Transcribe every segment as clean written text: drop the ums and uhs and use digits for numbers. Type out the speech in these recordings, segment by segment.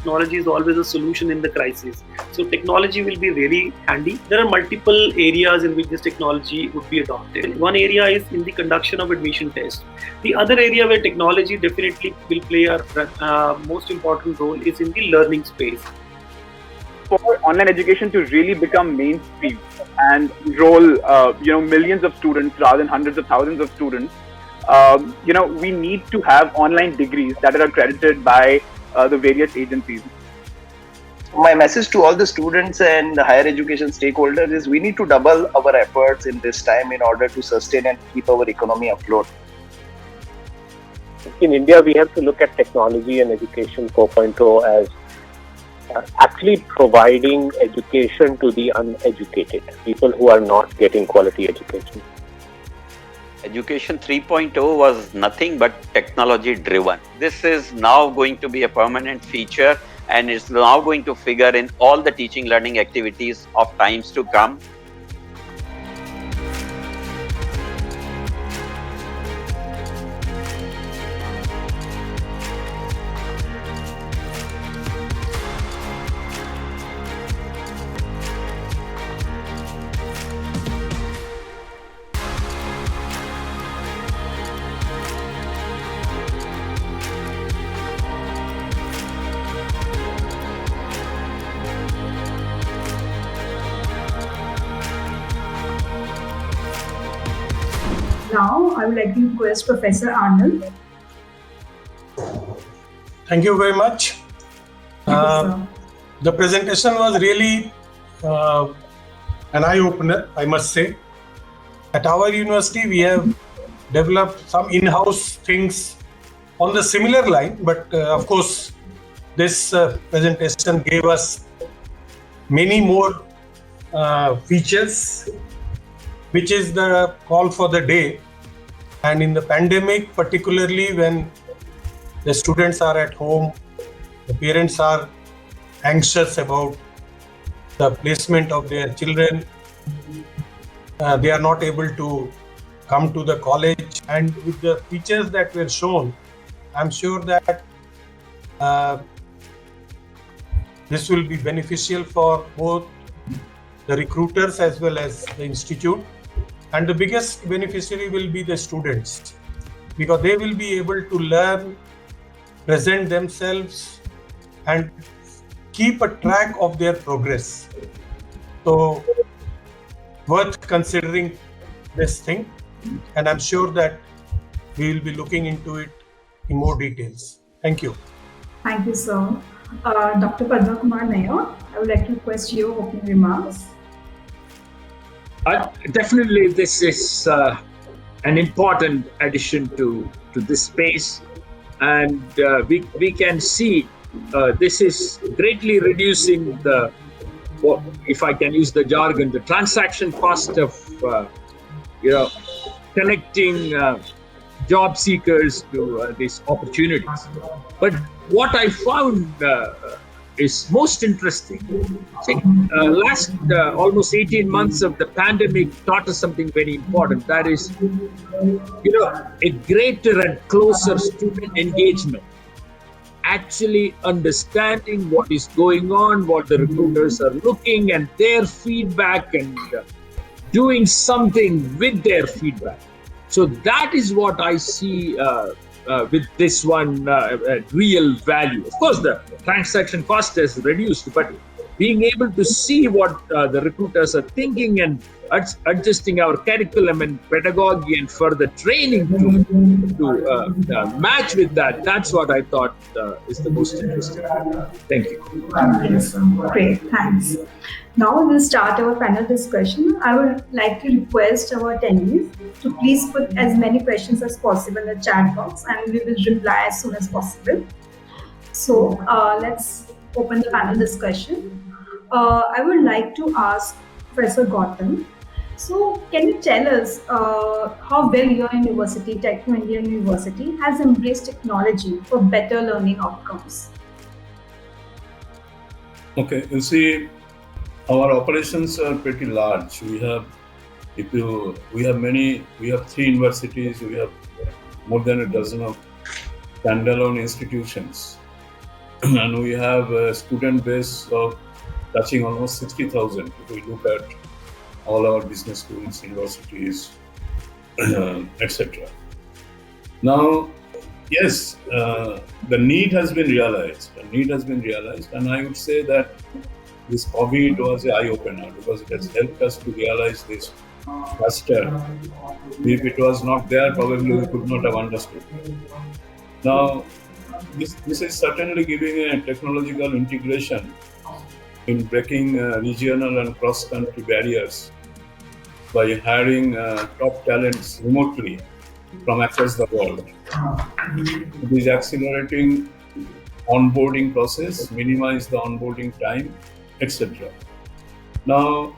technology is always a solution in the crisis. So technology will be really handy. There are multiple areas in which this technology would be adopted. One area is in the conduction of admission tests. The other area where technology definitely will play a most important role is in the learning space. For online education to really become mainstream and enroll millions of students rather than hundreds of thousands of students, we need to have online degrees that are accredited by the various agencies. My message to all the students and the higher education stakeholders is we need to double our efforts in this time in order to sustain and keep our economy afloat. In India, we have to look at technology and education 4.0 as actually providing education to the uneducated, people who are not getting quality education. Education 3.0 was nothing but technology driven. This is now going to be a permanent feature and is now going to figure in all the teaching learning activities of times to come. Now, I would like to request Professor Anand. Thank you very much. The presentation was really an eye-opener, I must say. At our university, we have developed some in-house things on the similar line, but of course, this presentation gave us many more features, which is the call for the day. And in the pandemic, particularly when the students are at home, the parents are anxious about the placement of their children. They are not able to come to the college. And with the features that were shown, I'm sure that this will be beneficial for both the recruiters as well as the institute. And the biggest beneficiary will be the students, because they will be able to learn, present themselves, and keep a track of their progress. So, worth considering this thing, and I'm sure that we will be looking into it in more details. Thank you. Thank you, sir. Dr. Padmakumar Nair, I would like to request your opening remarks. Definitely, this is an important addition to this space, and we can see this is greatly reducing the, if I can use the jargon, the transaction cost of connecting job seekers to these opportunities. But what I found is most interesting. See, last almost 18 months of the pandemic taught us something very important. That is, a greater and closer student engagement. Actually understanding what is going on, what the recruiters are looking, and their feedback, and doing something with their feedback. So that is what I see with this one real value. Of course, the transaction cost has reduced, but being able to see what the recruiters are thinking and adjusting our curriculum and pedagogy and further training to match with that, that's what I thought is the most interesting. Thank you. Great, thanks. Now we'll start our panel discussion. I would like to request our attendees to please put as many questions as possible in the chat box, and we will reply as soon as possible. So let's open the panel discussion. I would like to ask Professor Goutam. So can you tell us how well your university, Techno Indian University, has embraced technology for better learning outcomes? Okay, you see, our operations are pretty large. We have 3 universities, we have more than a dozen of standalone institutions. and we have a student base of touching almost 60,000 if we look at all our business schools, universities, etc. Now, yes, the need has been realized. And I would say that this COVID was an eye-opener because it has helped us to realize this faster. If it was not there, probably we could not have understood. Now, this is certainly giving a technological integration in breaking regional and cross-country barriers by hiring top talents remotely from across the world. It is accelerating onboarding process, minimize the onboarding time, etc. Now,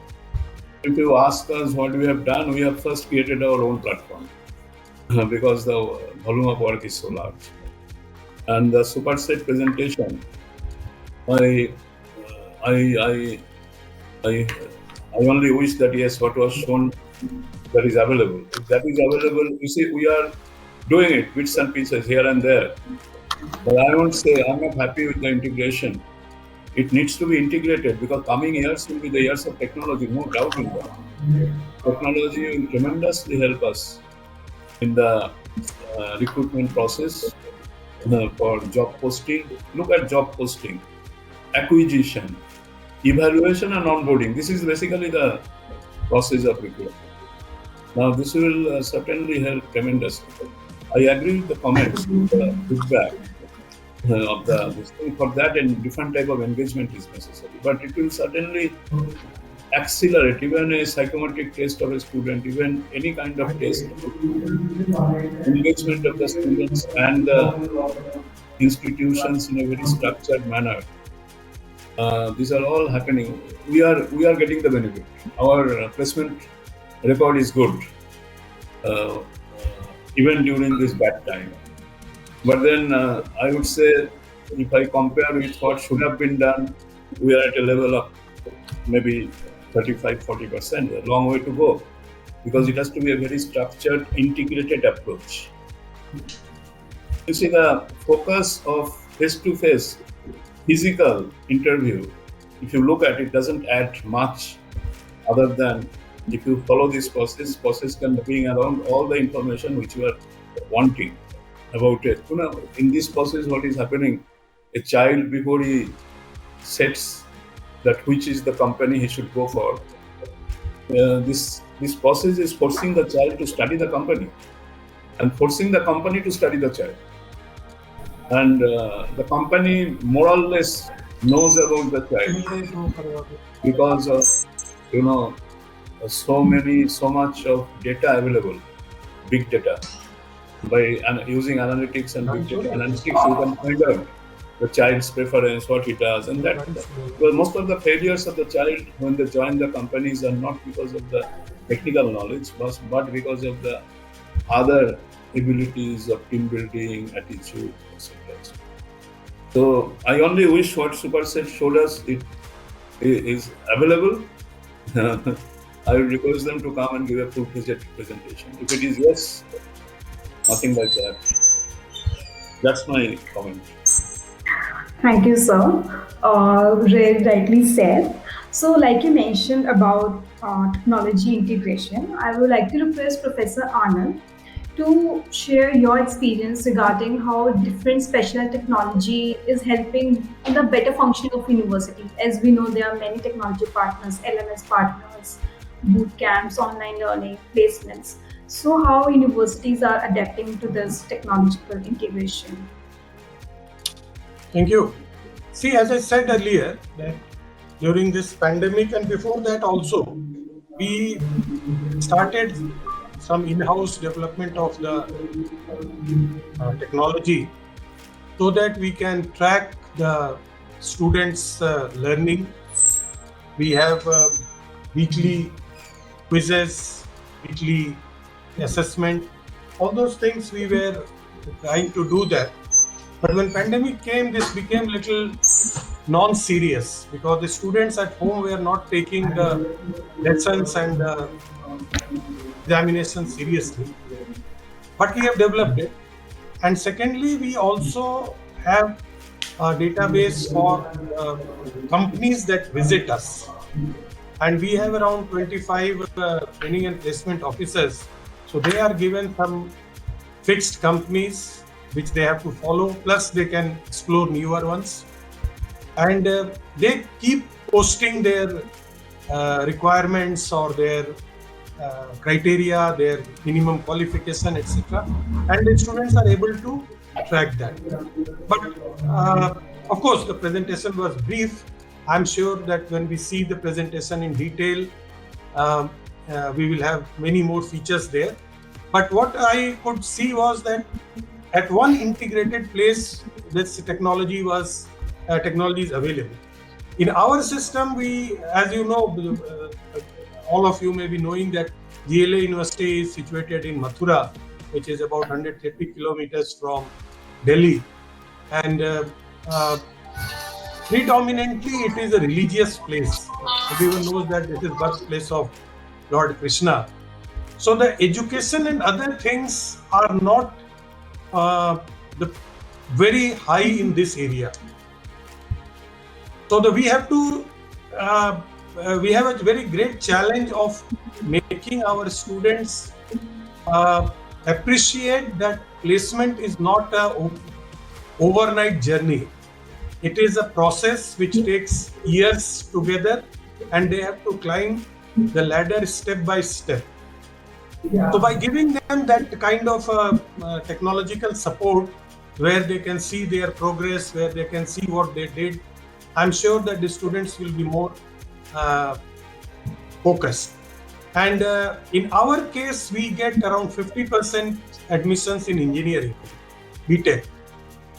if you ask us what we have done, we have first created our own platform because the volume of work is so large. And the Superset presentation, I only wish that yes, what was shown that is available. If that is available, you see, we are doing it, bits and pieces here and there. But I won't say I'm not happy with the integration. It needs to be integrated because coming years will be the years of technology, no doubt in that. Technology will tremendously help us in the recruitment process for job posting. Look at job posting, acquisition, evaluation and onboarding. This is basically the process of recruitment. Now, this will certainly help tremendously. I agree with the comments, the feedback of this thing. For that, and different type of engagement is necessary. But it will certainly accelerate even a psychometric test of a student, even any kind of test, engagement of the students and the institutions in a very structured manner. These are all happening. We are getting the benefit. Our placement record is good, even during this bad time. But then I would say, if I compare with what should have been done, we are at a level of maybe 35-40%, a long way to go, because it has to be a very structured, integrated approach. You see, the focus of face-to-face physical interview, if you look at it, doesn't add much other than if you follow this process can bring around all the information which you are wanting about it. You know, in this process, what is happening, a child before he sets that which is the company he should go for, this process is forcing the child to study the company and forcing the company to study the child. And the company more or less knows about the child because of, you know, so much of data available, big data. By using analytics and big data analytics, you can find out the child's preference, what he does, and that. Well, most of the failures of the child when they join the companies are not because of the technical knowledge, but because of the other abilities of team building, attitude, etc. So I only wish what Superset showed us it is available. I will request them to come and give a full-fledged presentation. If it is yes, nothing like that. That's my comment. Thank you, sir. Very rightly said. So, like you mentioned about technology integration, I would like to request Professor Anand to share your experience regarding how different special technology is helping in the better functioning of university. As we know, there are many technology partners, LMS partners, boot camps, online learning, placements. So, how universities are adapting to this technological integration? Thank you. See, as I said earlier, that during this pandemic and before that also, we started some in-house development of the technology so that we can track the students' learning. We have weekly quizzes, weekly assessment, all those things we were trying to do that. But when pandemic came, this became little non-serious because the students at home were not taking the lessons and examinations seriously. But we have developed it. And secondly, we also have database for companies that visit us. And we have around 25 training and placement officers. So they are given some fixed companies which they have to follow, plus they can explore newer ones. And they keep posting their requirements or their criteria, their minimum qualification, etc. And the students are able to track that. But of course, the presentation was brief. I'm sure that when we see the presentation in detail, we will have many more features there. But what I could see was that at one integrated place, this technology is available. In our system, we, as you know, all of you may be knowing that GLA University is situated in Mathura, which is about 130 kilometers from Delhi. And predominantly, it is a religious place. Everyone knows that this is birthplace of Lord Krishna. So the education and other things are not very high in this area. So we have a very great challenge of making our students appreciate that placement is not an overnight journey. It is a process which takes years together, and they have to climb the ladder step by step. Yeah. So by giving them that kind of technological support where they can see their progress, where they can see what they did, I'm sure that the students will be more focused. And in our case, we get around 50% admissions in engineering, BTech.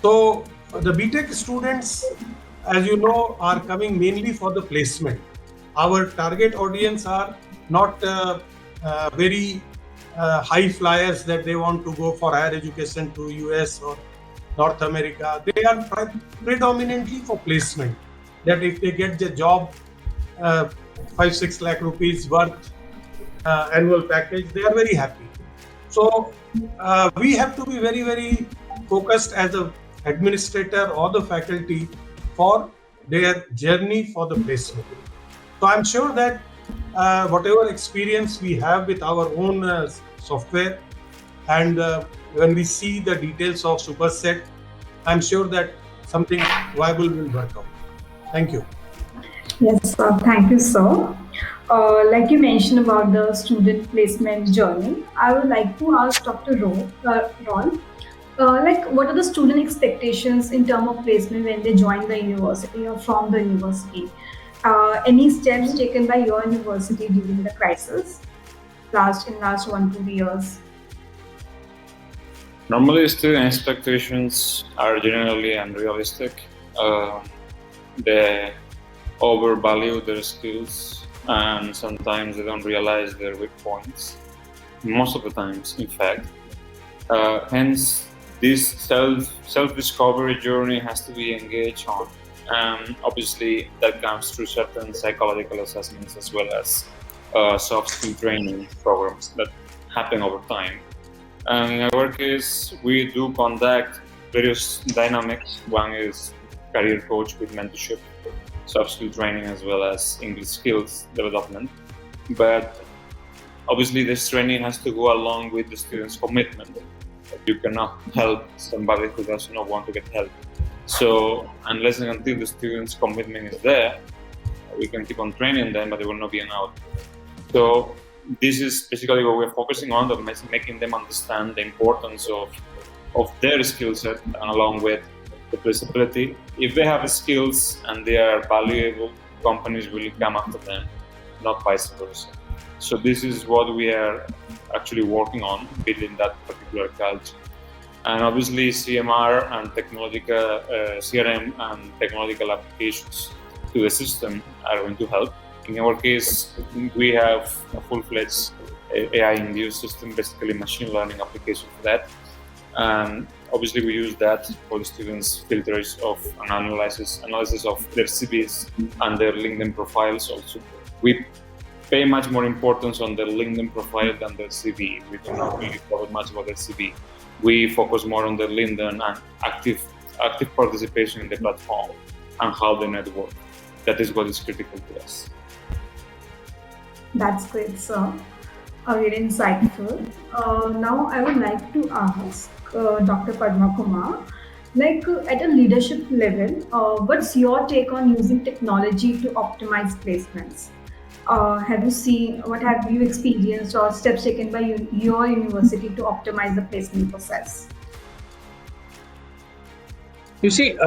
So the BTech students, as you know, are coming mainly for the placement. Our target audience are not very high flyers that they want to go for higher education to US or North America. They are predominantly for placement. That if they get the job, 5-6 lakh rupees worth annual package, they are very happy. So we have to be very, very focused as an administrator or the faculty for their journey for the placement. So I'm sure that whatever experience we have with our own software, and when we see the details of Superset, I'm sure that something viable will work out. Thank you. Yes, sir. Thank you, sir. Like you mentioned about the student placement journey, I would like to ask Dr. Raul, what are the student expectations in terms of placement when they join the university or from the university? Any steps taken by your university during the crisis in last 1-2 years? Normally, student expectations are generally unrealistic. They overvalue their skills, and sometimes they don't realize their weak points. Most of the times, in fact. Hence, this self-discovery journey has to be engaged on. Obviously, that comes through certain psychological assessments as well as soft skill training programs that happen over time. And in our case, we do conduct various dynamics. One is career coach with mentorship, soft skill training, as well as English skills development. But obviously, this training has to go along with the student's commitment. You cannot help somebody who does not want to get help. So unless and until the student's commitment is there, we can keep on training them, but there will not be an out. So this is basically what we're focusing on, of making them understand the importance of their skill set, and along with the placeability. If they have skills and they are valuable, companies will come after them, not vice versa. So this is what we are actually working on, building that particular culture. And obviously CMR and technological CRM and technological applications to the system are going to help. In our case, we have a full-fledged AI-induced system, basically machine learning application for that. And obviously we use that for the students' filters of an analysis of their CVs and their LinkedIn profiles also. We pay much more importance on their LinkedIn profile than their CV. We do not really cover much about their CV. We focus more on their LinkedIn and active active participation in the platform and how they network. That is what is critical to us. That's great, sir. Very insightful. Now, I would like to ask Dr. Padmakumar, at a leadership level, what's your take on using technology to optimize placements? Have you seen, what have you experienced or steps taken by your university to optimize the placement process? You see,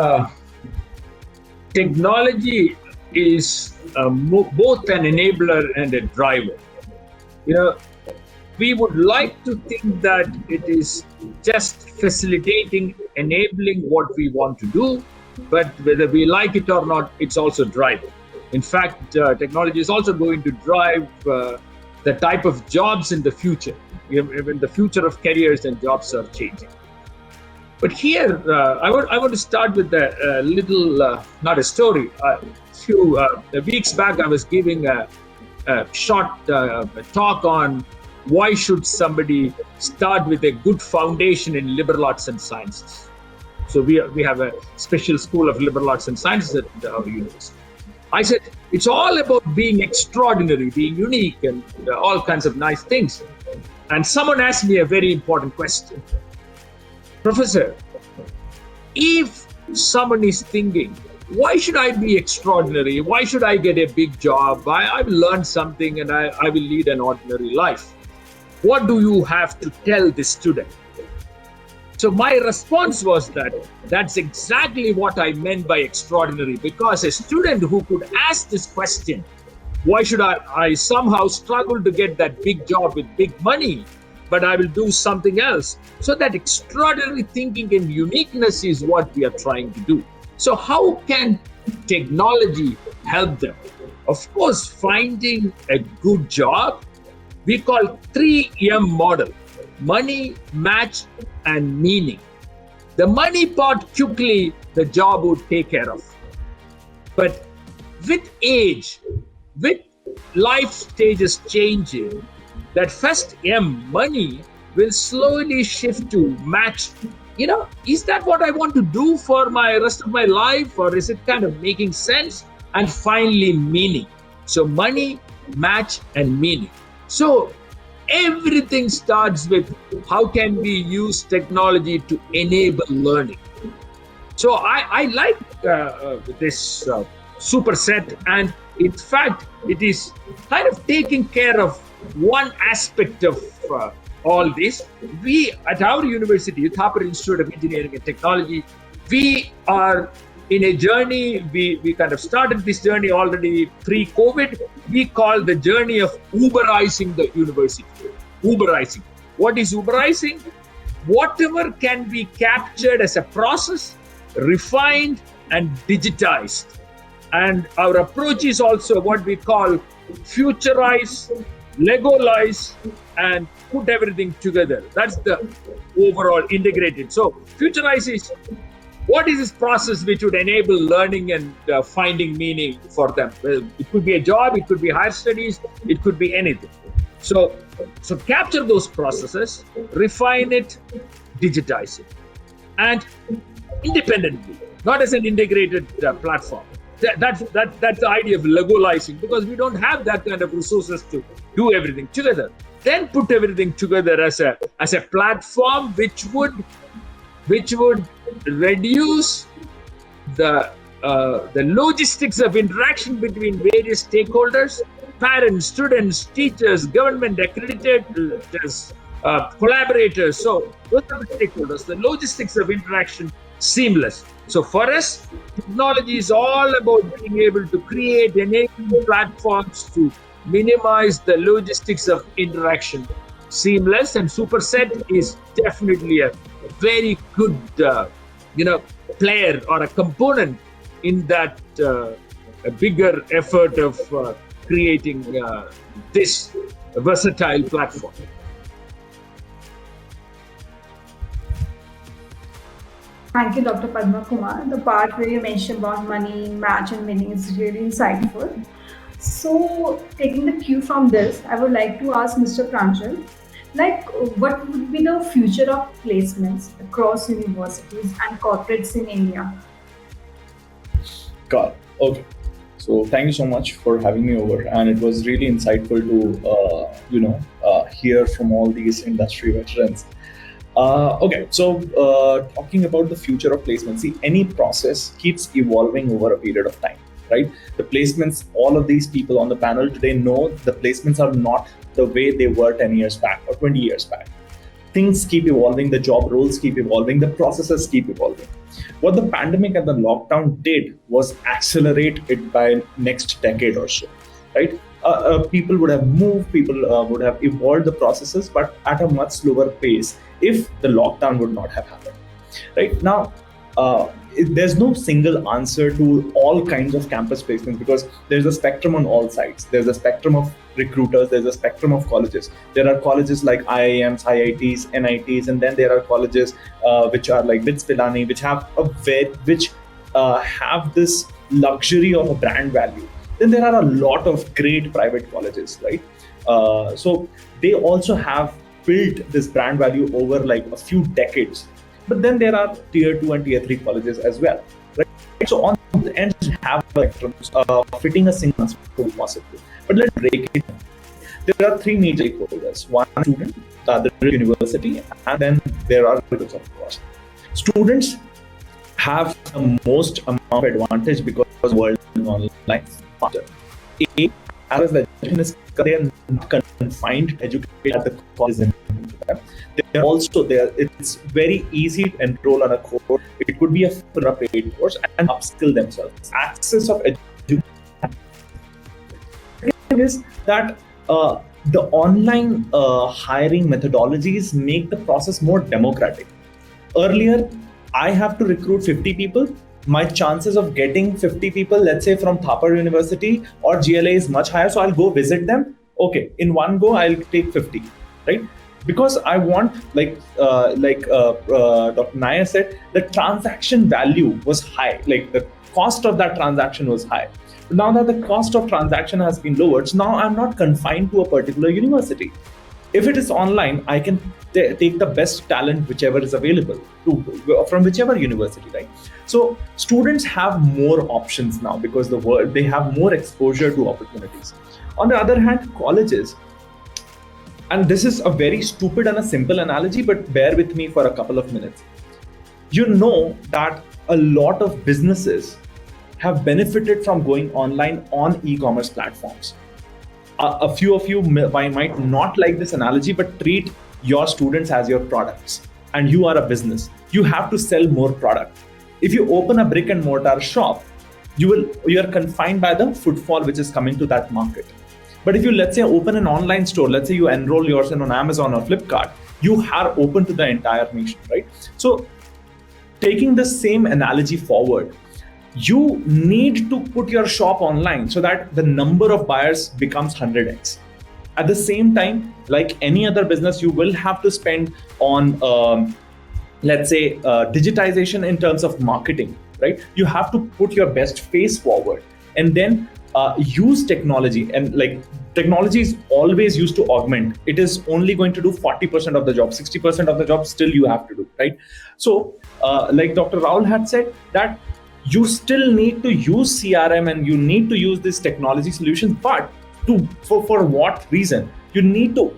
technology is both an enabler and a driver. We would like to think that it is just facilitating, enabling what we want to do, but whether we like it or not, it's also driving. In fact, technology is also going to drive the type of jobs in the future, when the future of careers and jobs are changing. But here, I want to start with a little, not a story. A few weeks back, I was giving a short talk on why should somebody start with a good foundation in liberal arts and sciences. So we have a special school of liberal arts and sciences at our university. I said, it's all about being extraordinary, being unique, and all kinds of nice things. And someone asked me a very important question. Professor, if someone is thinking, why should I be extraordinary? Why should I get a big job? I will learn something and I will lead an ordinary life. What do you have to tell the student? So my response was that that's exactly what I meant by extraordinary, because a student who could ask this question, why should I somehow struggle to get that big job with big money, but I will do something else. So that extraordinary thinking and uniqueness is what we are trying to do. So how can technology help them? Of course, finding a good job, we call 3M model: money, match, and meaning. The money part quickly the job would take care of. But with age, with life stages changing, that first M, money, will slowly shift to match. Is that what I want to do for my rest of my life, or is it kind of making sense? And finally, meaning. So money, match, and meaning. So everything starts with how can we use technology to enable learning. So I like this Superset, and in fact, it is kind of taking care of one aspect of all this. We at our university, THAPAR Institute of Engineering and Technology, we are in a journey. We kind of started this journey already pre-COVID. We call the journey of Uberizing the university. Uberizing. What is Uberizing? Whatever can be captured as a process, refined and digitized. And our approach is also what we call futurize, Legolize, and put everything together. That's the overall integrated. So futurize is, what is this process which would enable learning and finding meaning for them? Well, it could be a job, it could be higher studies, it could be anything. So capture those processes, refine it, digitize it, and independently, not as an integrated platform. That's the idea of Legolizing, because we don't have that kind of resources to do everything together. Then put everything together as a platform which would reduce the logistics of interaction between various stakeholders, parents, students, teachers, government accreditators, collaborators. So those are the stakeholders. The logistics of interaction seamless. So for us, technology is all about being able to create enabling platforms to minimize the logistics of interaction seamless, and Superset is definitely a very good player or a component in that a bigger effort of creating this versatile platform. Thank you, Dr. Padmakumar. The part where you mentioned about money, match, and meaning is really insightful. So, taking the cue from this, I would like to ask Mr. Pranjal, Like, what would be the future of placements across universities and corporates in India? Got it. Okay. So thank you so much for having me over, and it was really insightful to hear from all these industry veterans. Okay, so talking about the future of placement, see, any process keeps evolving over a period of time, right? The placements, all of these people on the panel today know the placements are not the way they were 10 years back or 20 years back. Things keep evolving, the job roles keep evolving, the processes keep evolving. What the pandemic and the lockdown did was accelerate it by next decade or so, right? People would have moved, people would have evolved the processes, but at a much slower pace if the lockdown would not have happened. Right now, there's no single answer to all kinds of campus placements because there's a spectrum on all sides. There's a spectrum of recruiters, there's a spectrum of colleges. There are colleges like IIMs, IITs, NITs, and then there are colleges which are like BITS Pilani, which have this luxury of a brand value. Then there are a lot of great private colleges, right? So they also have built this brand value over like a few decades. But then there are tier 2 and tier 3 colleges as well, right? So on the end, you have spectrums fitting a single answer possible. But let's break it down. There are three major stakeholders: one student, the other university, and then there are recruiters, of course. Students have the most amount of advantage because the world is online faster. As the education is, they are not confined to educate at the college. They're also there. It's very easy to enroll on a course. It could be a paid course and upskill themselves. Access of education is that the online hiring methodologies make the process more democratic. Earlier, I have to recruit 50 people. My chances of getting 50 people, let's say from THAPAR University or GLA, is much higher. So I'll go visit them. Okay, in one go, I'll take 50, right? Because I want, like Dr. Nair said, the transaction value was high. Like the cost of that transaction was high. But now that the cost of transaction has been lowered, so now I'm not confined to a particular university. If it is online, I can take the best talent whichever is available from whichever university, right? So students have more options now because they have more exposure to opportunities. On the other hand, colleges, and this is a very stupid and a simple analogy, but bear with me for a couple of minutes. You know that a lot of businesses have benefited from going online on e-commerce platforms. A few of you might not like this analogy, but treat your students as your products, and you are a business. You have to sell more product. If you open a brick and mortar shop, you are confined by the footfall which is coming to that market. But if you, let's say, open an online store, let's say you enroll yourself on Amazon or Flipkart, you are open to the entire nation, right? So taking the same analogy forward, you need to put your shop online so that the number of buyers becomes 100x. At the same time, like any other business, you will have to spend on, let's say, digitization in terms of marketing, right? You have to put your best face forward and then use technology. And like technology is always used to augment. It is only going to do 40% of the job, 60% of the job still you have to do, right? So like Dr. Raul had said, that you still need to use CRM and you need to use this technology solutions, but for what reason? You need to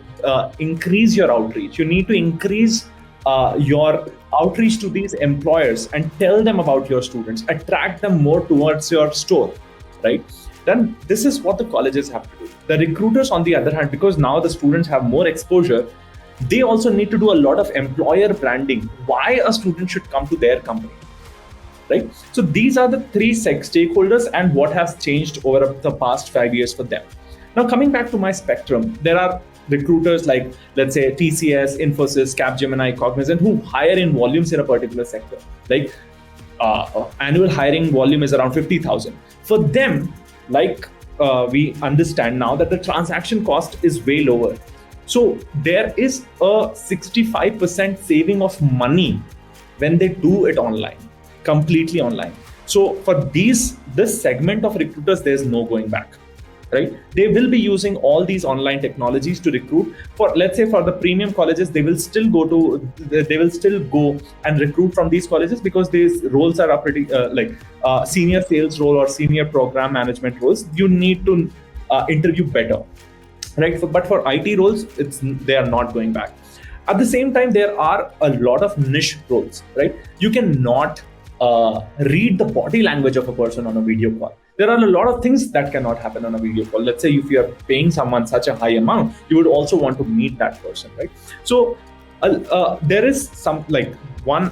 increase your outreach. You need to increase your outreach to these employers and tell them about your students, attract them more towards your store, right? Then this is what the colleges have to do. The recruiters, on the other hand, because now the students have more exposure, they also need to do a lot of employer branding. Why a student should come to their company, right? So these are the three stakeholders and what has changed over the past 5 years for them. Now, coming back to my spectrum, there are recruiters like, let's say, TCS, Infosys, Capgemini, Cognizant, who hire in volumes in a particular sector. Like annual hiring volume is around 50,000. For them, like we understand now that the transaction cost is way lower. So there is a 65% saving of money when they do it online, completely online. So for this segment of recruiters, there's no going back. right? They will be using all these online technologies to recruit. For, let's say, for the premium colleges, they will still go and recruit from these colleges, because these roles are pretty senior sales role or senior program management roles. You need to interview better, right? But for IT roles, they are not going back. At the same time, there are a lot of niche roles, right? You cannot read the body language of a person on a video call. There are a lot of things that cannot happen on a video call. Let's say if you are paying someone such a high amount, you would also want to meet that person, right? So there is some, like, one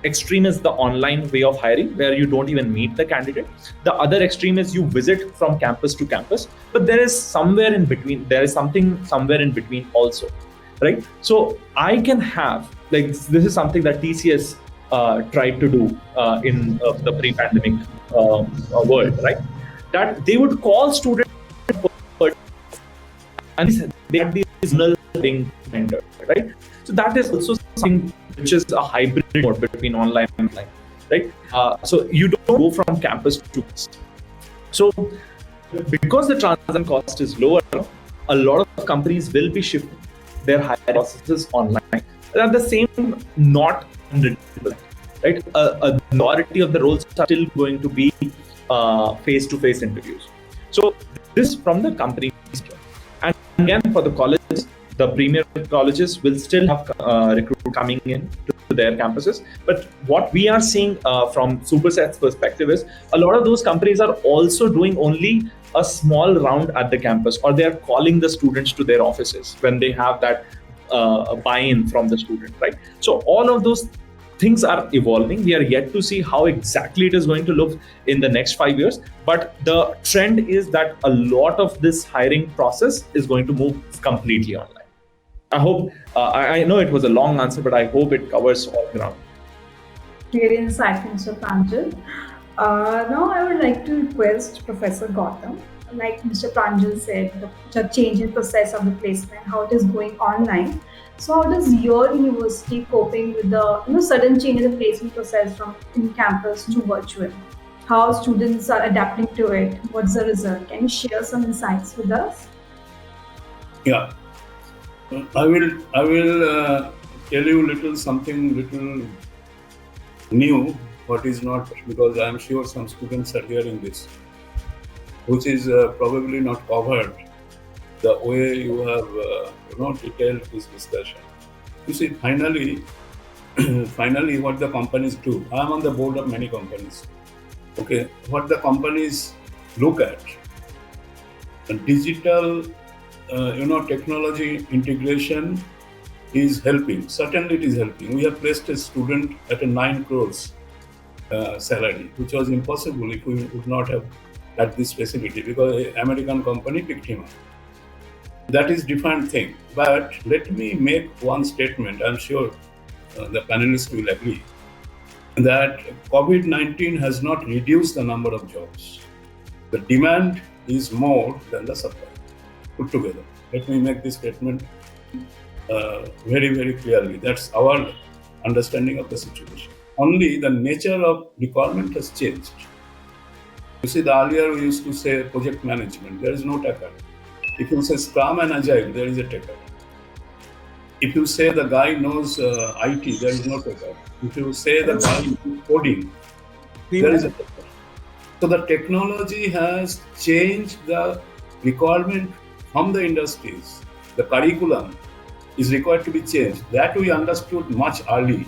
extreme is the online way of hiring, where you don't even meet the candidate. The other extreme is you visit from campus to campus, but there is somewhere in between. There is something somewhere in between also, right? So I can have, like, this is something that TCS tried to do in the pre-pandemic world, right? That they would call students and they had these null thing vendor, right? So that is also something which is a hybrid mode between online and offline, right? So you don't go from campus to campus. So because the transaction cost is lower, a lot of companies will be shifting their hiring processes online. At the same, not 100%, right? A majority of the roles are still going to be face-to-face interviews. So this from the company. And again, for the colleges, the premier colleges will still have recruits coming in to their campuses. But what we are seeing from Superset's perspective is a lot of those companies are also doing only a small round at the campus, or they are calling the students to their offices when they have that buy-in from the student, right? So all of those things are evolving. We are yet to see how exactly it is going to look in the next 5 years. But the trend is that a lot of this hiring process is going to move completely online. I hope, I know it was a long answer, but I hope it covers all ground. Very insightful, Mr. Pranjal. Now I would like to request Professor Goutam. Like Mr. Pranjal said, the change in process of the placement, how it is going online. So how does your university coping with the sudden change in the placement process from in campus to virtual? How students are adapting to it? What's the result? Can you share some insights with us? Yeah, I will tell you something little new, what is not, because I am sure some students are hearing this, which is probably not covered the way you have detailed this discussion. You see, finally, what the companies do. I am on the board of many companies. Okay, what the companies look at, digital, technology integration is helping. Certainly, it is helping. We have placed a student at a 9 crores salary, which was impossible if we would not have had this facility, because an American company picked him up. That is different thing. But let me make one statement. I'm sure the panelists will agree that COVID-19 has not reduced the number of jobs. The demand is more than the supply put together. Let me make this statement very, very clearly. That's our understanding of the situation. Only the nature of requirement has changed. You see, the earlier we used to say project management, there is no THAPAR. If you say Scrum and Agile, there is a THAPAR. If you say the guy knows IT, there is no THAPAR. If you say the guy knows coding, there is a THAPAR. So the technology has changed the requirement from the industries. The curriculum is required to be changed. That we understood much early,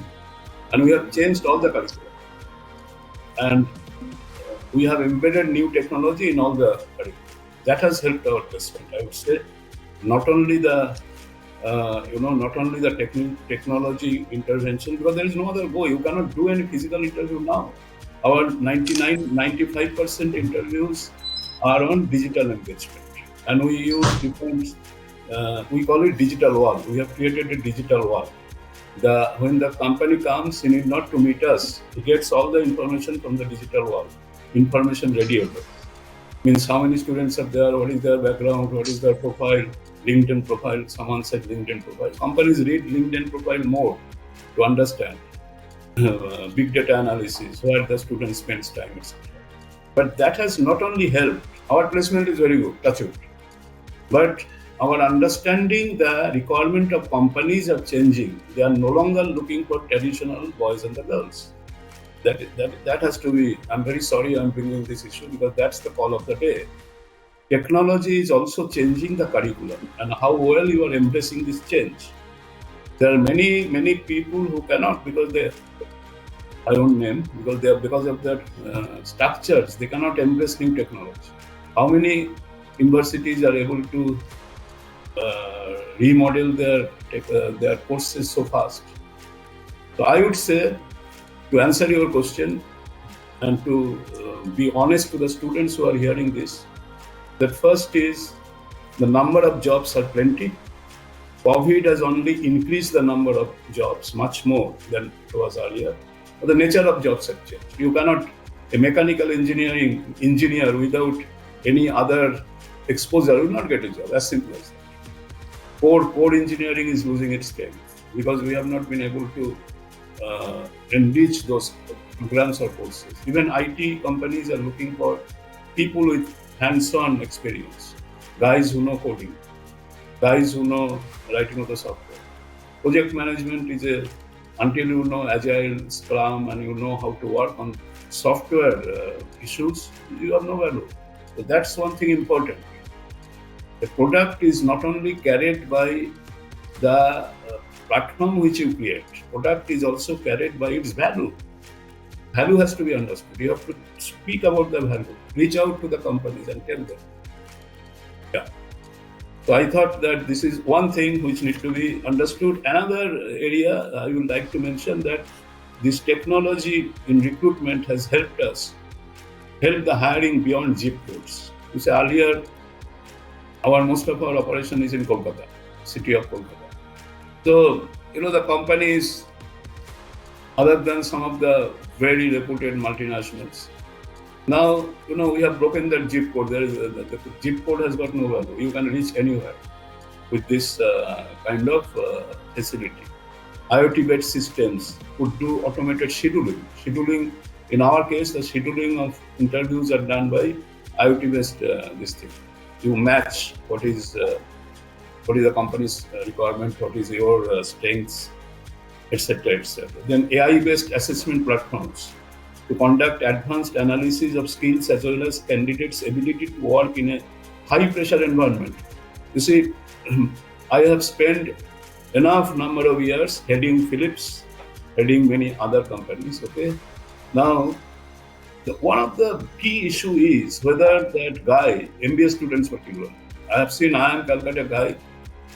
and we have changed all the curriculum. And we have embedded new technology in all the curriculum. That has helped our placement, I would say. Not only the technology intervention, because there is no other way. You cannot do any physical interview now. Our 95% interviews are on digital engagement, and we use different. We call it digital wall. We have created a digital wall. When the company comes, he need not to meet us. He gets all the information from the digital wall. Information radiator means how many students are there, what is their background, what is their profile, LinkedIn profile. Someone said LinkedIn profile. Companies read LinkedIn profile more to understand big data analysis, where the student spends time, etc. But that has not only helped Our placement is very good, touch wood. But our understanding the requirement of companies are changing. They are no longer looking for traditional boys and the girls. That has to be. I'm very sorry I'm bringing this issue because that's the call of the day. Technology is also changing the curriculum and how well you are embracing this change. There are many people who cannot because I won't name because of their structures they cannot embrace new technology. How many universities are able to remodel their courses so fast? So I would say, to answer your question and to be honest to the students who are hearing this, that first is the number of jobs are plenty. COVID has only increased the number of jobs much more than it was earlier. But the nature of jobs have changed. You cannot, a mechanical engineer without any other exposure will not get a job, as simple as that. Core engineering is losing its strength because we have not been able to enrich those programs or courses. Even IT companies are looking for people with hands-on experience, guys who know coding, guys who know writing of the software. Project management is until you know Agile, Scrum, and you know how to work on software issues, you have no value. So that's one thing important. The product is not only carried by the platform which you create, product is also carried by its value. Value has to be understood. You have to speak about the value, reach out to the companies and tell them. Yeah. So I thought that this is one thing which needs to be understood. Another area I would like to mention that this technology in recruitment has helped the hiring beyond zip codes. You say earlier, most of our operation is in Kolkata, city of Kolkata. So, the companies, other than some of the very reputed multinationals, now, we have broken that zip code. The zip code has got no value. You can reach anywhere with this kind of facility. IoT-based systems could do automated scheduling. Scheduling, in our case, the scheduling of interviews are done by IoT-based this thing. You match what is the company's requirement, what is your strengths, etc., etc. Then AI-based assessment platforms to conduct advanced analysis of skills as well as candidates' ability to work in a high-pressure environment. You see, I have spent enough number of years heading Philips, heading many other companies. Okay, now one of the key issue is whether that guy, MBA students particularly, I have seen IIM Calcutta guy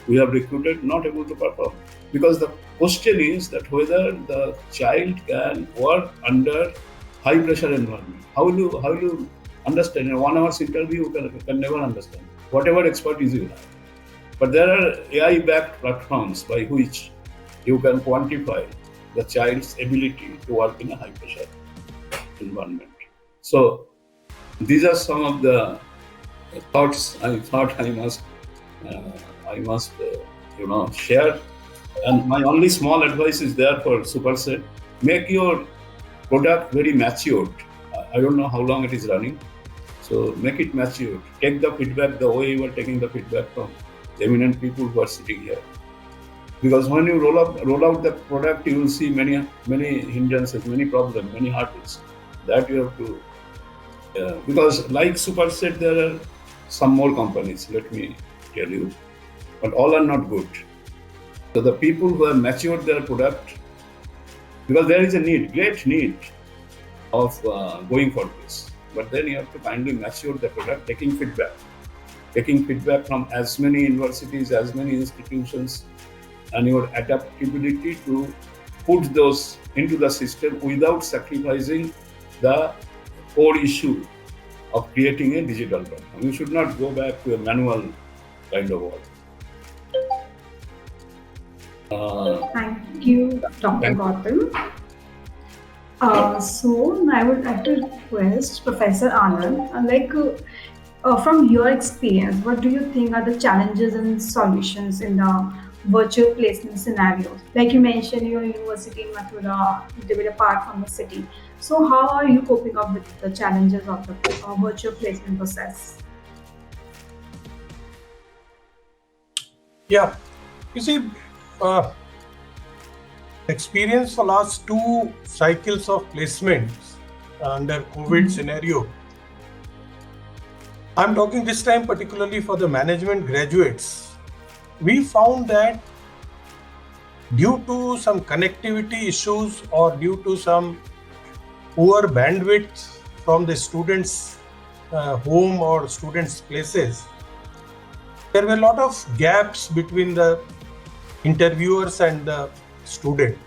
we have recruited not able to perform because the question is that whether the child can work under high pressure environment. How will you understand? In 1 hour's interview, you can never understand whatever expertise you have. But there are AI-backed platforms by which you can quantify the child's ability to work in a high pressure environment. So these are some of the thoughts I thought I must share. And my only small advice is there for Superset: make your product very matured. I don't know how long it is running, so make it matured. Take the feedback the way you are taking the feedback from the eminent people who are sitting here. Because when you roll out the product, you will see many hindrances, many problems, many hurdles. That you have to, because like Superset, there are some more companies, let me tell you, but all are not good. So the people who have matured their product, because there is a great need of going for this, but then you have to kindly mature the product, taking feedback from as many universities, as many institutions, and your adaptability to put those into the system without sacrificing the core issue of creating a digital platform. You should not go back to a manual kind of work. Thank you, Dr. Goutam. So I would like to request Professor Anand, from your experience, what do you think are the challenges and solutions in the virtual placement scenarios? Like you mentioned, your university in Mathura, they were apart from the city. So how are you coping up with the challenges of the virtual placement process? Yeah, you see, experience for last 2 cycles of placements under COVID scenario. I'm talking this time particularly for the management graduates. We found that due to some connectivity issues or due to some poor bandwidth from the students' home or students' places, there were a lot of gaps between the interviewers and the student.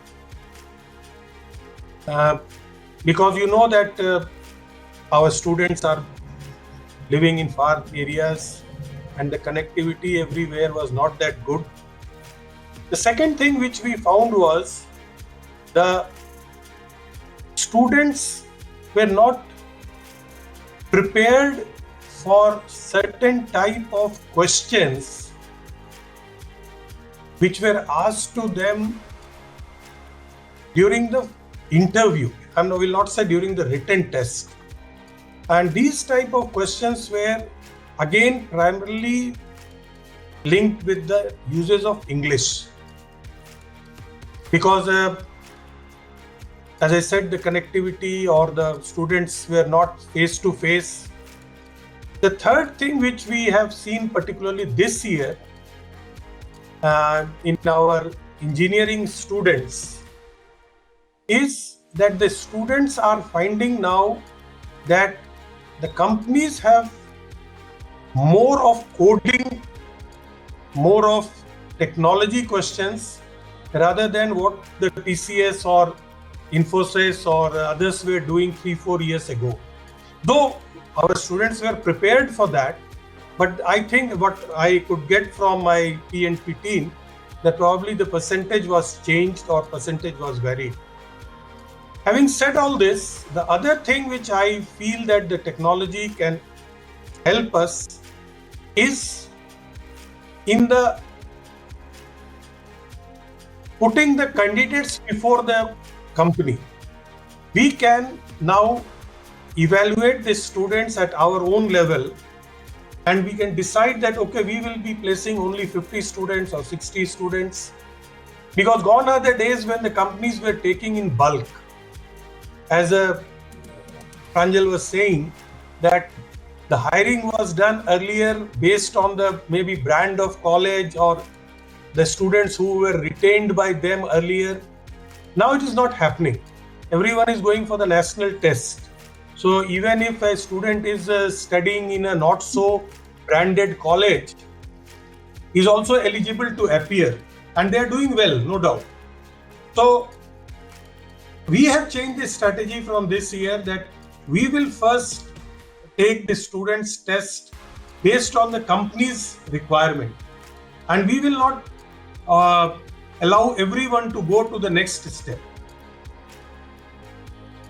Because you know that our students are living in far areas and the connectivity everywhere was not that good. The second thing which we found was the students were not prepared for certain type of questions which were asked to them during the interview. I will not say during the written test. And these type of questions were again primarily linked with the uses of English. Because as I said, the connectivity or the students were not face to face. The third thing which we have seen particularly this year in our engineering students is that the students are finding now that the companies have more of coding, more of technology questions rather than what the TCS or Infosys or others were doing 3-4 years ago. Though our students were prepared for that, but I think what I could get from my P&P team that probably the percentage was changed or percentage was varied. Having said all this, the other thing which I feel that the technology can help us is in the putting the candidates before the company. We can now evaluate the students at our own level and we can decide that, okay, we will be placing only 50 students or 60 students. Because gone are the days when the companies were taking in bulk. As Pranjal was saying, that the hiring was done earlier based on the maybe brand of college or the students who were retained by them earlier. Now it is not happening. Everyone is going for the national test. So even if a student is studying in a not so branded college, he is also eligible to appear and they are doing well, no doubt. So we have changed the strategy from this year that we will first take the students' test based on the company's requirement. And we will not allow everyone to go to the next step.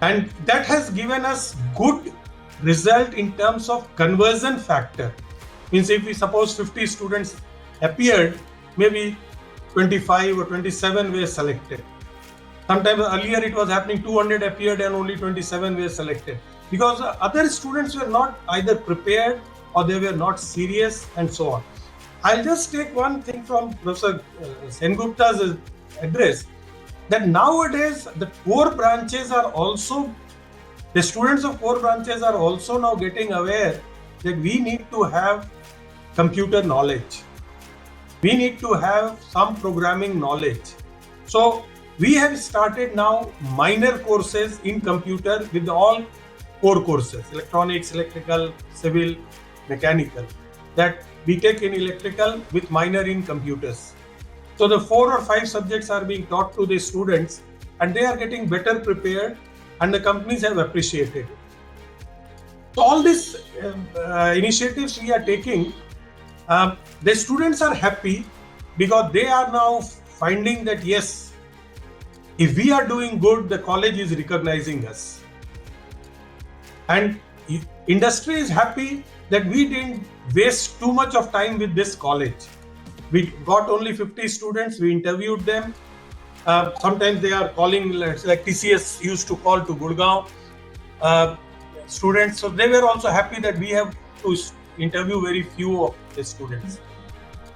And that has given us good result in terms of conversion factor. Means if we suppose 50 students appeared, maybe 25 or 27 were selected. Sometimes earlier it was happening 200 appeared and only 27 were selected. Because other students were not either prepared or they were not serious and so on. I'll just take one thing from Professor Sengupta's address, that nowadays the core branches are also, the students of core branches are also now getting aware that we need to have computer knowledge. We need to have some programming knowledge. So we have started now minor courses in computer with all core courses, electronics, electrical, civil, mechanical, that we take in electrical with minor in computers. So the 4 or 5 subjects are being taught to the students and they are getting better prepared and the companies have appreciated it. So all these initiatives we are taking, the students are happy because they are now finding that yes, if we are doing good, the college is recognizing us. And industry is happy that we didn't waste too much of time with this college. We got only 50 students, we interviewed them. Sometimes they are calling, like TCS used to call to Gurgaon students. So they were also happy that we have to interview very few of the students.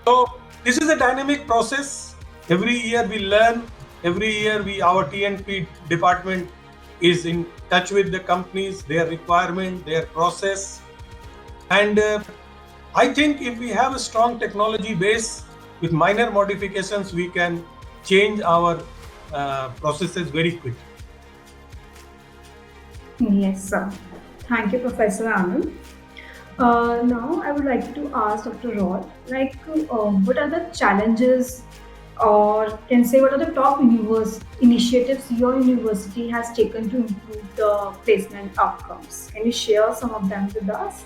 So This is a dynamic process. Every year we learn. Every year our TNP department is in touch with the companies, their requirement, their process. And I think if we have a strong technology base with minor modifications, we can change our processes very quickly. Yes, sir. Thank you, Professor Anand. Now, I would like to ask Dr. Raul, what are the challenges, or can say what are the top initiatives your university has taken to improve the placement outcomes? Can you share some of them with us?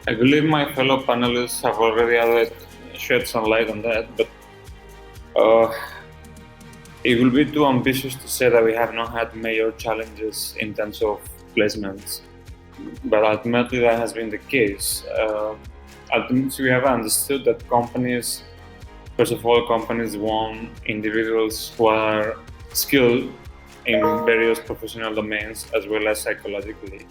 I believe my fellow panelists have already shed some light on that, but it will be too ambitious to say that we have not had major challenges in terms of placements. But ultimately, that has been the case. Ultimately, we have understood that companies, first of all, companies want individuals who are skilled in various professional domains as well as psychologically,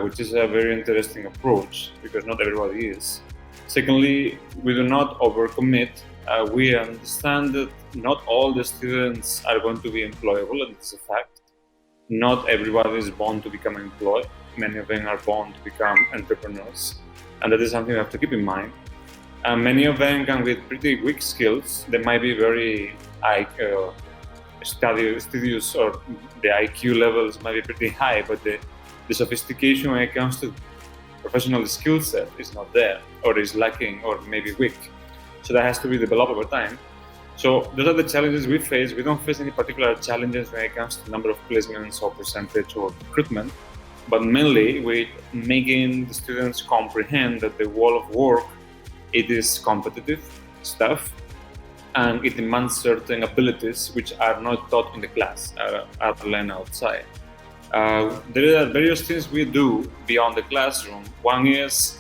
which is a very interesting approach because not everybody is. Secondly, we do not overcommit. We understand that not all the students are going to be employable, and it's a fact. Not everybody is born to become employed. Many of them are born to become entrepreneurs, and that is something we have to keep in mind. And many of them come with pretty weak skills. They might be very studious, or the IQ levels might be pretty high, but the sophistication when it comes to professional skill set is not there, or is lacking, or maybe weak. So that has to be developed over time. So those are the challenges we face. We don't face any particular challenges when it comes to number of placements or percentage or recruitment, but mainly with making the students comprehend that the world of work, it is competitive stuff, and it demands certain abilities which are not taught in the class, are learned outside. There are various things we do beyond the classroom. One is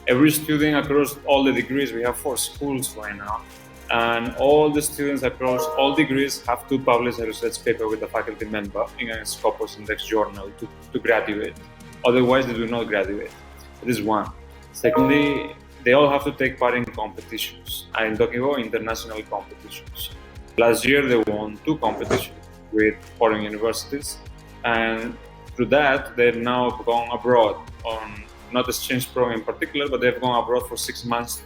every student across all the degrees, we have 4 schools right now, and all the students across all degrees have to publish a research paper with a faculty member in a Scopus Index journal to graduate. Otherwise, they do not graduate. That is one. Secondly, they all have to take part in competitions. I'm talking about international competitions. Last year, they won 2 competitions with foreign universities, and through that, they've now gone abroad on not exchange program in particular, but they've gone abroad for 6 months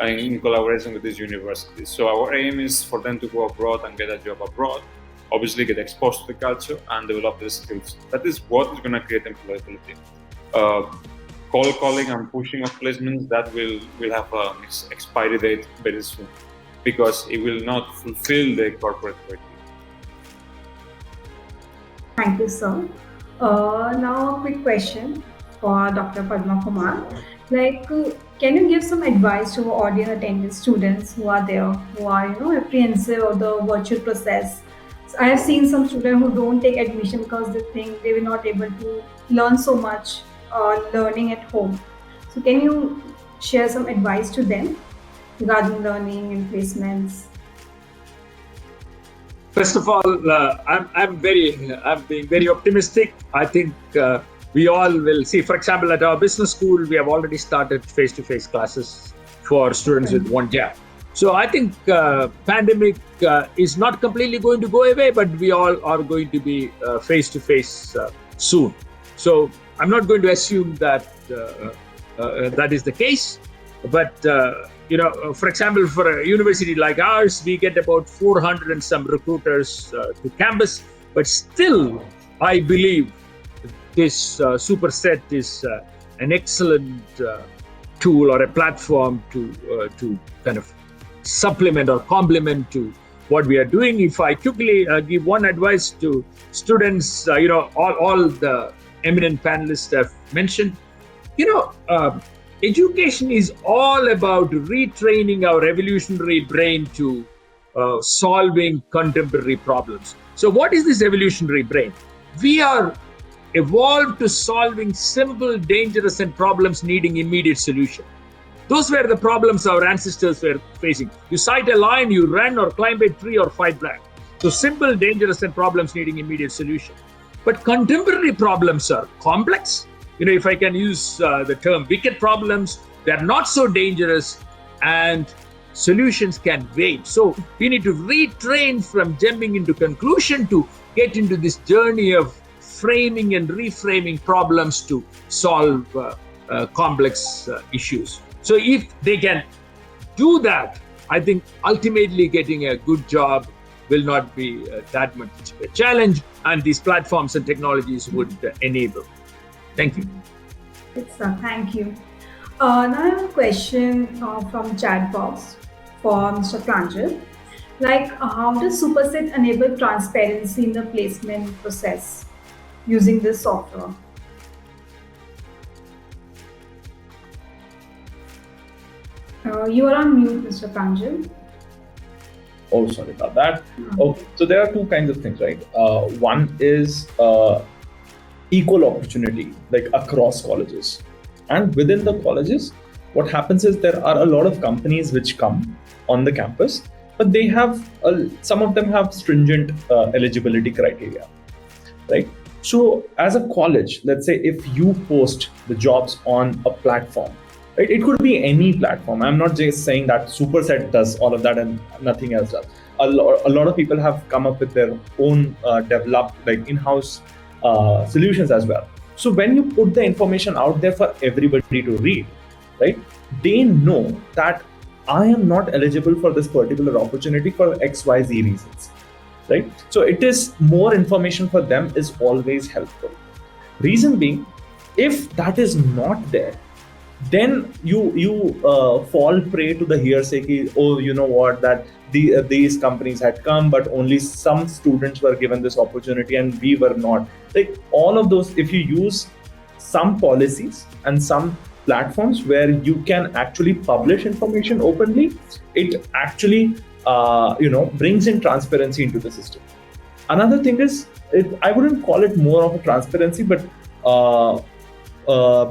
in collaboration with these universities. So our aim is for them to go abroad and get a job abroad, obviously get exposed to the culture and develop their skills. That is what is going to create employability. Cold calling and pushing of placements, that will have an expiry date very soon because it will not fulfill the corporate criteria. Thank you, sir. Now a quick question for Dr. Padmakumar. Can you give some advice to our audience attending students who are there, who are apprehensive of the virtual process? So I have seen some students who don't take admission because they think they will not able to learn so much learning at home. So can you share some advice to them regarding learning and placements? First of all, I'm being very optimistic. I think we all will see. For example, at our business school, we have already started face-to-face classes for students with 1 jab. So I think pandemic is not completely going to go away, but we all are going to be face-to-face soon. So I'm not going to assume that that is the case, but for example, for a university like ours, we get about 400 and some recruiters to campus, but still, I believe this Superset is an excellent tool or a platform to kind of supplement or complement to what we are doing. If I quickly give one advice to students, all the eminent panelists have mentioned, education is all about retraining our evolutionary brain to solving contemporary problems. So what is this evolutionary brain? We are evolved to solving simple, dangerous, and problems needing immediate solution. Those were the problems our ancestors were facing. You sight a lion, you run or climb a tree or fight back. So simple, dangerous, and problems needing immediate solution. But contemporary problems are complex. If I can use the term wicked problems, they're not so dangerous, and solutions can wait. So we need to retrain from jumping into conclusion to get into this journey of framing and reframing problems to solve complex issues. So if they can do that, I think ultimately getting a good job will not be that much a challenge, and these platforms and technologies would enable. Thank you. Yes, sir. Thank you. Now I have a question from chat box for Mr. Pranjal. Like, how does Superset enable transparency in the placement process using this software? You are on mute, Mr. Pranjal. Oh, sorry about that. Okay, so there are two kinds of things, right? One is equal opportunity, like across colleges. And within the colleges, what happens is there are a lot of companies which come on the campus, but they have, some of them have stringent eligibility criteria, right? So as a college, let's say if you post the jobs on a platform, right? It could be any platform. I'm not just saying that Superset does all of that and nothing else does. A lot of people have come up with their own developed, like in-house solutions as well. So when you put the information out there for everybody to read, right? They know that I am not eligible for this particular opportunity for XYZ reasons, right? So it is more information for them is always helpful. Reason being, if that is not there, then you fall prey to the hearsay. Oh, you know what, that these companies had come, but only some students were given this opportunity and we were not. Like all of those, if you use some policies and some platforms where you can actually publish information openly, it actually brings in transparency into the system. Another thing is, I wouldn't call it more of a transparency, but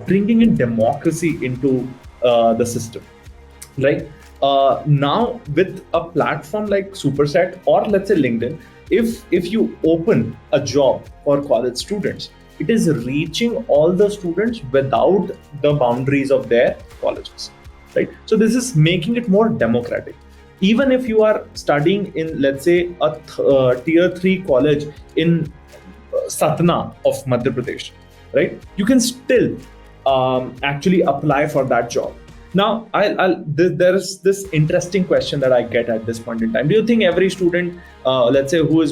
bringing in democracy into the system, right? Now with a platform like Superset or let's say LinkedIn, if you open a job for college students, it is reaching all the students without the boundaries of their colleges, right? So this is making it more democratic. Even if you are studying in, let's say, a tier 3 college in Satna of Madhya Pradesh, right? You can still actually apply for that job. Now, there is this interesting question that I get at this point in time. Do you think every student, let's say, who is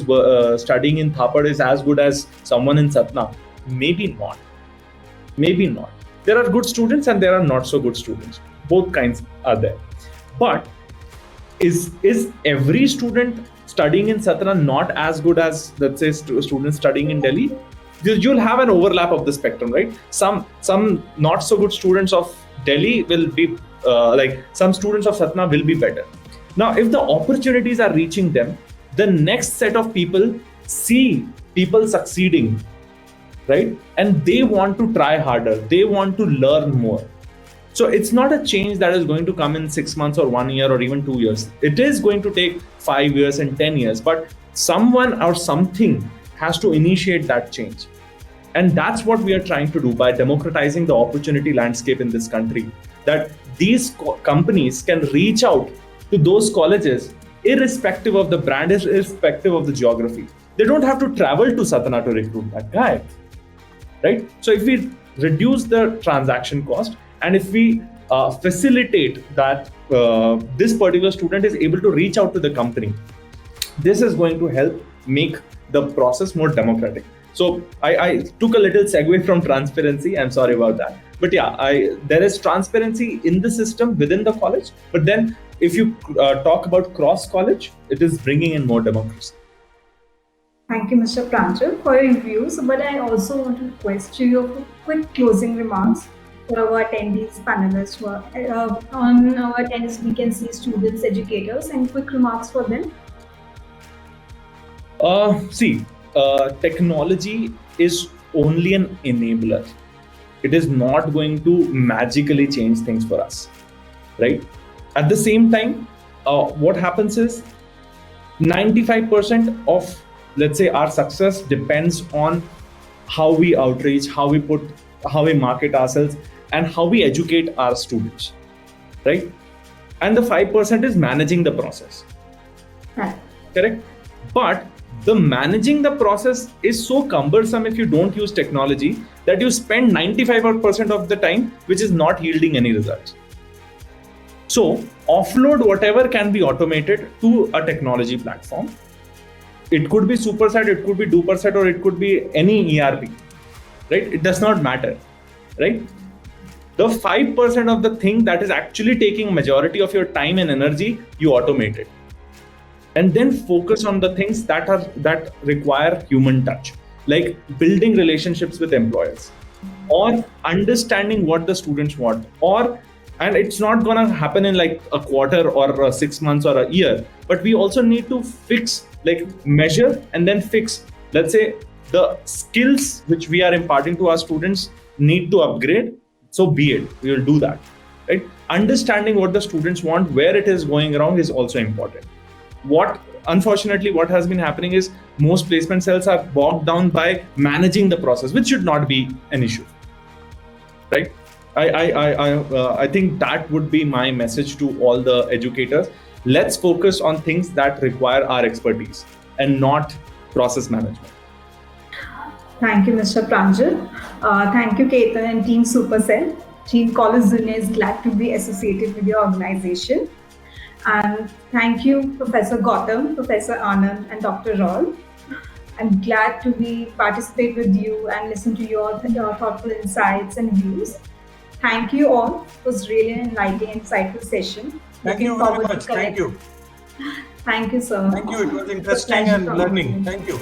studying in THAPAR is as good as someone in Satna? Maybe not. Maybe not. There are good students and there are not so good students. Both kinds are there. But is every student studying in Satna not as good as, let's say, students studying in Delhi? You'll have an overlap of the spectrum, right? Some not so good students of Delhi will be some students of Satna will be better. Now, if the opportunities are reaching them, the next set of people see people succeeding, right? And they want to try harder. They want to learn more. So it's not a change that is going to come in 6 months or 1 year or even 2 years. It is going to take 5 years and 10 years, but someone or something has to initiate that change. And that's what we are trying to do by democratizing the opportunity landscape in this country, that these companies can reach out to those colleges irrespective of the brand, irrespective of the geography. They don't have to travel to Satna to recruit that guy, right? So if we reduce the transaction cost and if we facilitate that this particular student is able to reach out to the company, this is going to help make the process more democratic. So I took a little segue from transparency. I'm sorry about that. But yeah, there is transparency in the system within the college. But then if you talk about cross-college, it is bringing in more democracy. Thank you, Mr. Pranjal, for your views. But I also want to request you for quick closing remarks for our attendees, panelists. Who are, on our attendees, we can see students, educators, and quick remarks for them. Technology is only an enabler. It is not going to magically change things for us, right? At the same time, what happens is 95% of, let's say, our success depends on how we outreach, how we market ourselves, and how we educate our students, right? and the 5% is managing the process. Right. Correct? But the managing the process is so cumbersome if you don't use technology that you spend 95% of the time which is not yielding any results. So offload whatever can be automated to a technology platform. It could be Superset, it could be Duperset, or it could be any ERP, right? It does not matter, right? The 5% of the thing that is actually taking majority of your time and energy, you automate it. And then focus on the things that require human touch, like building relationships with employers, or understanding what the students want, and it's not gonna happen in like a quarter or 6 months or a year, but we also need to fix, like measure and then fix. Let's say the skills which we are imparting to our students need to upgrade, so be it, we will do that, right? Understanding what the students want, where it is going wrong is also important. Unfortunately, what has been happening is most placement cells are bogged down by managing the process, which should not be an issue, right? I think that would be my message to all the educators. Let's focus on things that require our expertise and not process management. Thank you, Mr. Pranjal. Thank you, Ketan and Team Superset. Team Collegedunia is glad to be associated with your organization. And thank you, Professor Goutam, Professor Anand, and Dr. Raul. I'm glad to participate with you and listen to your thoughtful insights and views. Thank you all. It was really an enlightening, insightful session. Thank you very much. Thank you. Thank you, sir. Thank you. It was interesting and learning. Thank you.